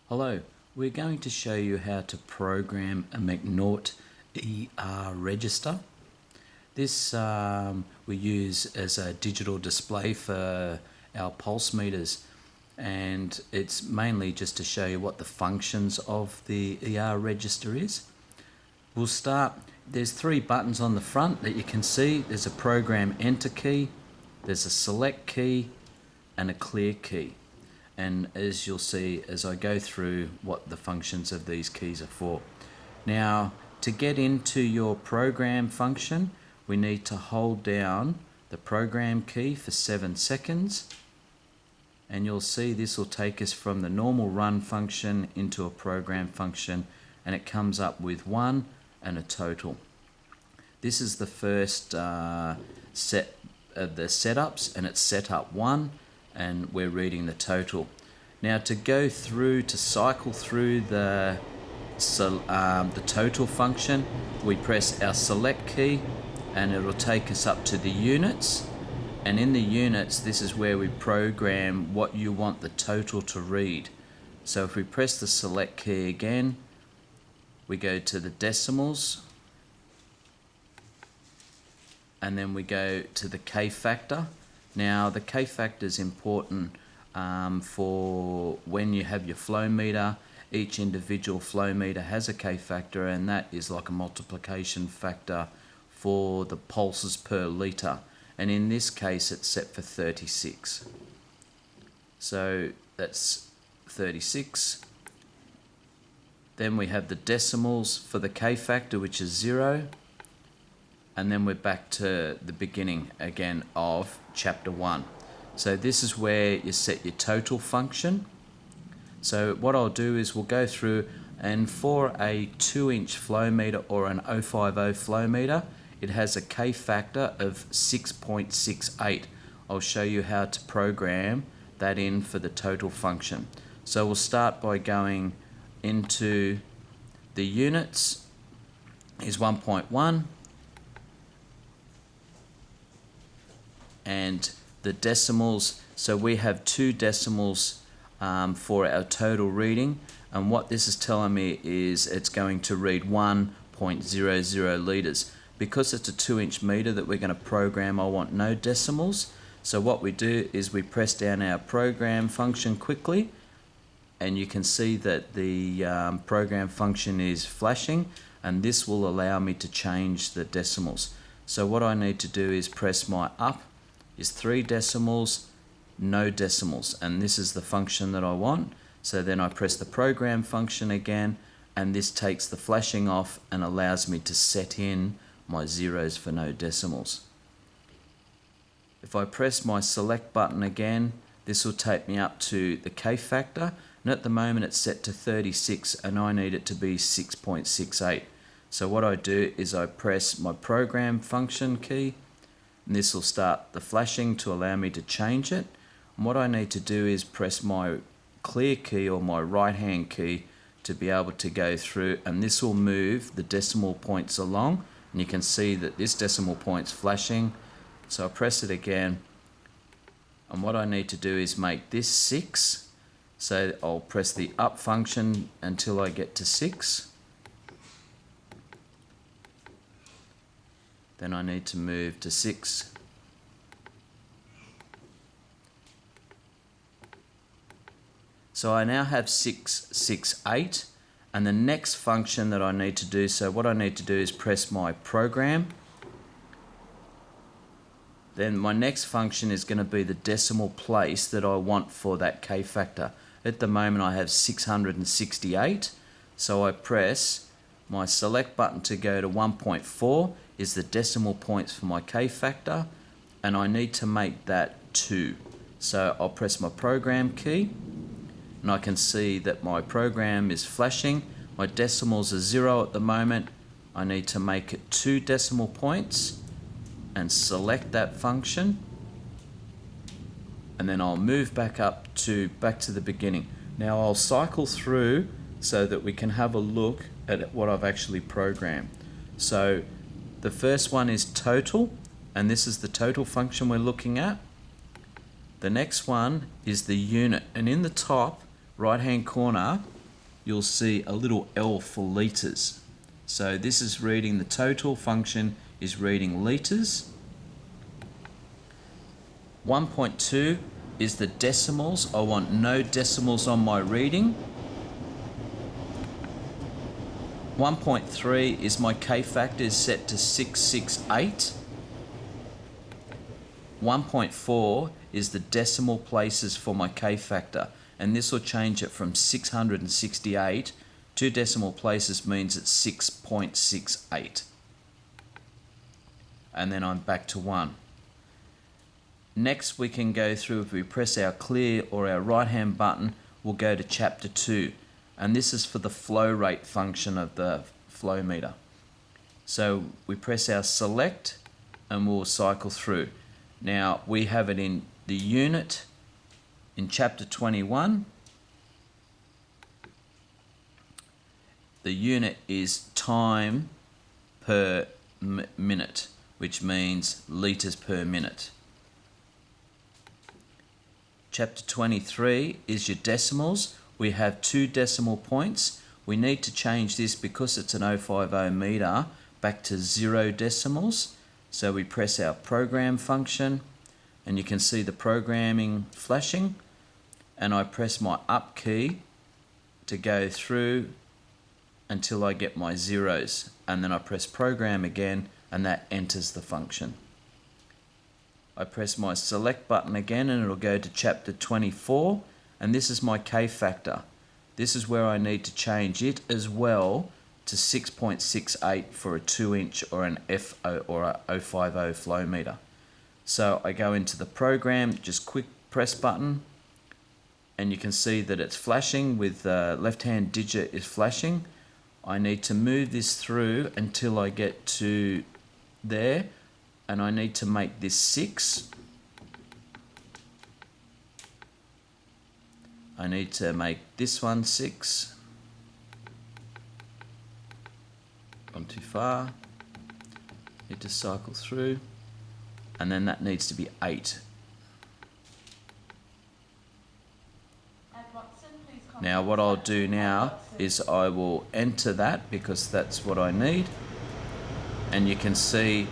Hello, we're going to show you how to program a Macnaught ER Register. This we use as a digital display for our pulse meters, and it's mainly just to show you what the functions of the ER register is. We'll start, there's three buttons on the front that you can see. There's a program enter key, there's a select key and a clear key. And as you'll see as I go through what the functions of these keys are for. Now, to get into your program function, we need to hold down the program key for 7 seconds, and you'll see this will take us from the normal run function into a program function, and it comes up with 1 and a total. This is the first set of the setups, and it's setup 1, and we're reading the total. Now to go through, to cycle through the total function, we press our select key and it will take us up to the units, and in the units this is where we program what you want the total to read. So if we press the select key again, we go to the decimals, and then we go to the K factor. Now the K factor is important for when you have your flow meter. Each individual flow meter has a K factor, and that is like a multiplication factor for the pulses per litre, and in this case it's set for 36. So that's 36. Then we have the decimals for the K factor, which is 0. And then we're back to the beginning again of chapter 1. So this is where you set your total function. So what I'll do is we'll go through, and for a 2-inch flow meter or an 050 flow meter, it has a K factor of 6.68. I'll show you how to program that in for the total function. So we'll start by going into the units. Is 1.1. And the decimals, so we have 2 decimals for our total reading, and what this is telling me is it's going to read 1.00 litres. Because it's a 2-inch meter that we're going to program, I want no decimals. So what we do is we press down our program function quickly, and you can see that the program function is flashing, and this will allow me to change the decimals. So what I need to do is press my up is 3 decimals, no decimals, and this is the function that I want. So then I press the program function again, and this takes the flashing off and allows me to set in my zeros for no decimals. If I press my select button again, this will take me up to the K factor, and at the moment it's set to 36 and I need it to be 6.68. So what I do is I press my program function key, and this will start the flashing to allow me to change it. And what I need to do is press my clear key or my right hand key to be able to go through, and this will move the decimal points along, and you can see that this decimal point's flashing. So I press it again, and what I need to do is make this 6. So I'll press the up function until I get to 6. Then I need to move to 6. So I now have 668, and the next function that I need to do, so what I need to do is press my program. Then my next function is going to be the decimal place that I want for that K factor. At the moment I have 668, so I press my select button to go to 1.4 is the decimal points for my K factor, and I need to make that 2. So I'll press my program key, and I can see that my program is flashing. My decimals are 0 at the moment. I need to make it 2 decimal points and select that function, and then I'll move back to the beginning. Now I'll cycle through so that we can have a look at what I've actually programmed. So the first one is total, and this is the total function we're looking at. The next one is the unit, and in the top right hand corner you'll see a little L for litres. So this is reading the total function is reading litres. 1.2 is the decimals. I want no decimals on my reading. 1.3 is my K-factor is set to 668. 1.4 is the decimal places for my K-factor, and this will change it from 668. 2 decimal places means it's 6.68. And then I'm back to 1. Next we can go through, if we press our clear or our right hand button, we'll go to chapter 2. And this is for the flow rate function of the flow meter. So we press our select and we'll cycle through. Now we have it in the unit in chapter 21. The unit is time per minute, which means litres per minute. Chapter 23 is your decimals. We have 2 decimal points. We need to change this because it's an 050 meter back to 0 decimals. So we press our program function and you can see the programming flashing, and I press my up key to go through until I get my zeros, and then I press program again and that enters the function. I press my select button again and it'll go to chapter 24, and this is my K-factor. This is where I need to change it as well to 6.68 for a 2-inch or an FO or a 050 flow meter. So I go into the program, just quick press button, and you can see that it's flashing with the left hand digit is flashing. I need to move this through until I get to there, and I need to make this 6. I need to make this one 6. Gone too far. Need to cycle through, and then that needs to be 8. Now what I'll do now is I will enter that because that's what I need, and you can see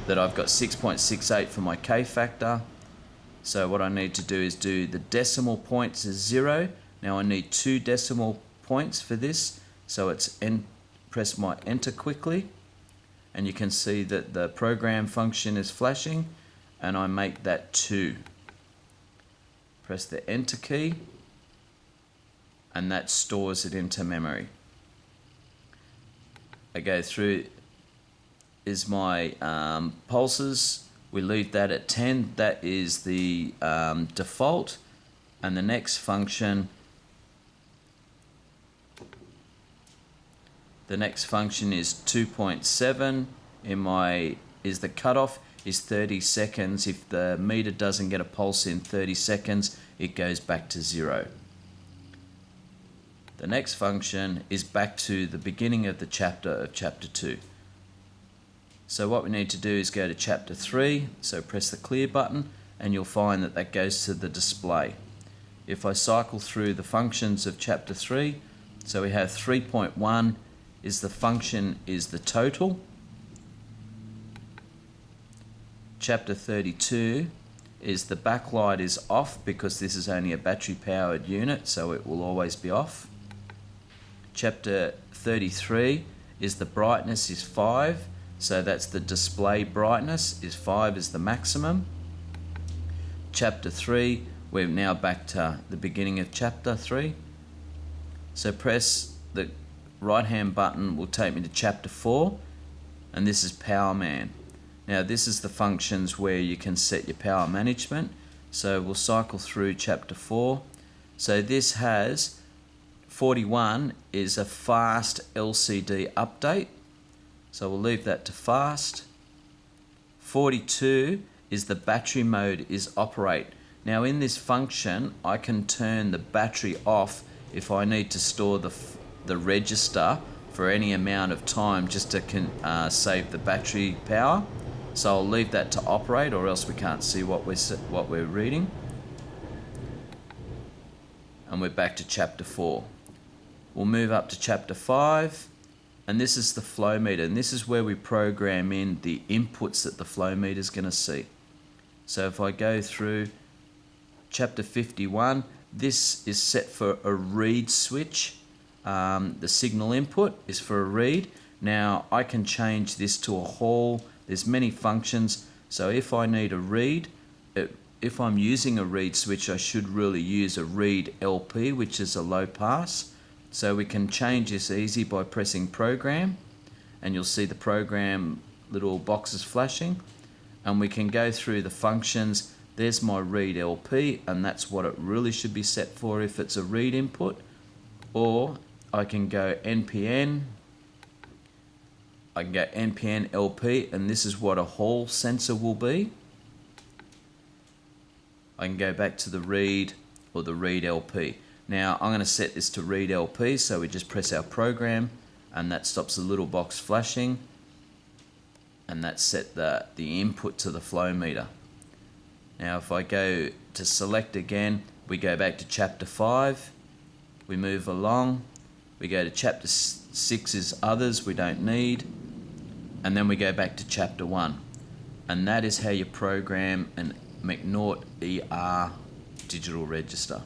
that I've got 6.68 for my K-factor. So what I need to do is do the decimal points is 0. Now I need 2 decimal points for this, so it's press my enter quickly, and you can see that the program function is flashing, and I make that 2. Press the enter key, and that stores it into memory. I go through is my pulses. We leave that at 10. That is the default, and the next function is 2.7. Is the cutoff is 30 seconds. If the meter doesn't get a pulse in 30 seconds, it goes back to 0. The next function is back to the beginning of the chapter of chapter 2. So what we need to do is go to chapter 3, so press the clear button, and you'll find that that goes to the display. If I cycle through the functions of chapter 3, so we have 3.1 is the function is the total. Chapter 32 is the backlight is off because this is only a battery powered unit, so it will always be off. Chapter 33 is the brightness is 5, so that's the display brightness is 5 is the maximum. Chapter 3, we're now back to the beginning of chapter 3. So press the right hand button will take me to chapter 4, and this is Power Man. Now this is the functions where you can set your power management. So we'll cycle through chapter 4. So this has 41 is a fast LCD update, so we'll leave that to fast. 42 is the battery mode is operate. Now in this function I can turn the battery off if I need to store the register for any amount of time just to save the battery power. So I'll leave that to operate, or else we can't see what we're reading. And we're back to chapter 4. we'll move up to chapter 5, and this is the flow meter, and this is where we program in the inputs that the flow meter is going to see. So if I go through chapter 51, this is set for a read switch. The signal input is for a read. Now I can change this to a hall. There's many functions. So if I need a read, if I'm using a read switch, I should really use a read LP, which is a low pass. So we can change this easy by pressing program, and you'll see the program little boxes flashing, and we can go through the functions. There's my read LP, and that's what it really should be set for if it's a read input. Or I can go NPN, I can go NPN LP, and this is what a hall sensor will be. I can go back to the read or the read LP. Now I'm going to set this to read LP, so we just press our program, and that stops the little box flashing, and that set the input to the flow meter. Now if I go to select again, we go back to chapter 5, we move along, we go to chapter 6 is others we don't need, and then we go back to chapter 1. And that is how you program an Macnaught ER Digital Register.